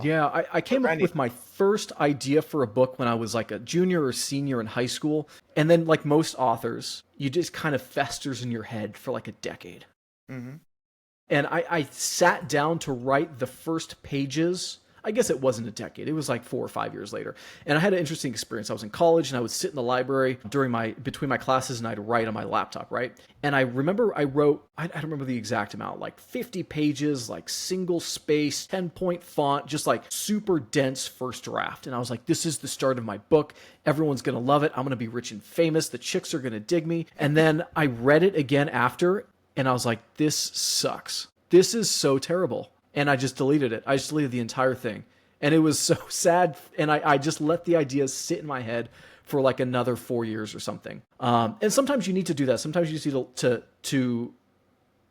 Yeah, I came up with my first idea for a book when I was like a junior or senior in high school. And then, like most authors, you just kind of festers in your head for like a decade. Mm-hmm. And I sat down to write the first pages. I guess it wasn't a decade. It was like 4 or 5 years later. And I had an interesting experience. I was in college and I would sit in the library between my classes and I'd write on my laptop, right? And I remember I wrote, I don't remember the exact amount, like 50 pages, like single space, 10-point font, just like super dense first draft. And I was like, this is the start of my book. Everyone's going to love it. I'm going to be rich and famous. The chicks are going to dig me. And then I read it again after and I was like, this sucks. This is so terrible. And I just deleted it. I just deleted the entire thing. And it was so sad. And I just let the ideas sit in my head for like another 4 years or something. And sometimes you need to do that. Sometimes you just need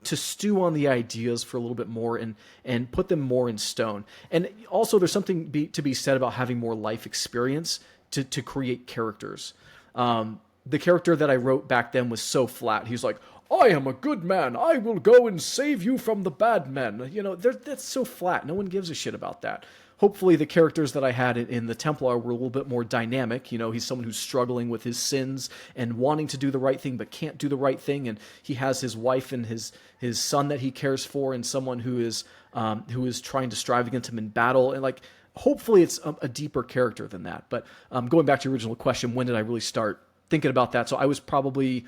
to stew on the ideas for a little bit more and put them more in stone. And also there's something to be said about having more life experience to create characters. The character that I wrote back then was so flat. He was like, I am a good man. I will go and save you from the bad men. You know, that's so flat. No one gives a shit about that. Hopefully the characters that I had in the Templar were a little bit more dynamic. You know, he's someone who's struggling with his sins and wanting to do the right thing but can't do the right thing. And he has his wife and his son that he cares for and someone who is trying to strive against him in battle. And like, hopefully it's a deeper character than that. But going back to your original question, when did I really start thinking about that? So I was probably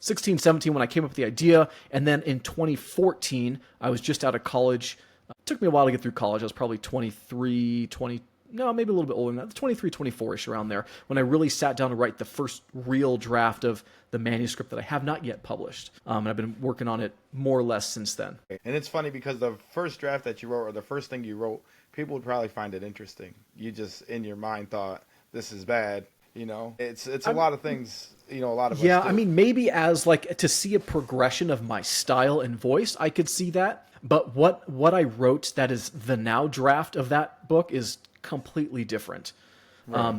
16, 17 when I came up with the idea. And then in 2014, I was just out of college. It took me a while to get through college. I was probably 23, 20, no, maybe a little bit older than that, 23, 24-ish around there, when I really sat down to write the first real draft of the manuscript that I have not yet published. And I've been working on it more or less since then. And it's funny because the first draft that you wrote, or the first thing you wrote, people would probably find it interesting. You just, in your mind, thought, this is bad. You know, it's a lot of things, you know, a lot of us do. I mean, maybe as like to see a progression of my style and voice, I could see that. But what I wrote that is the now draft of that book is completely different. Right.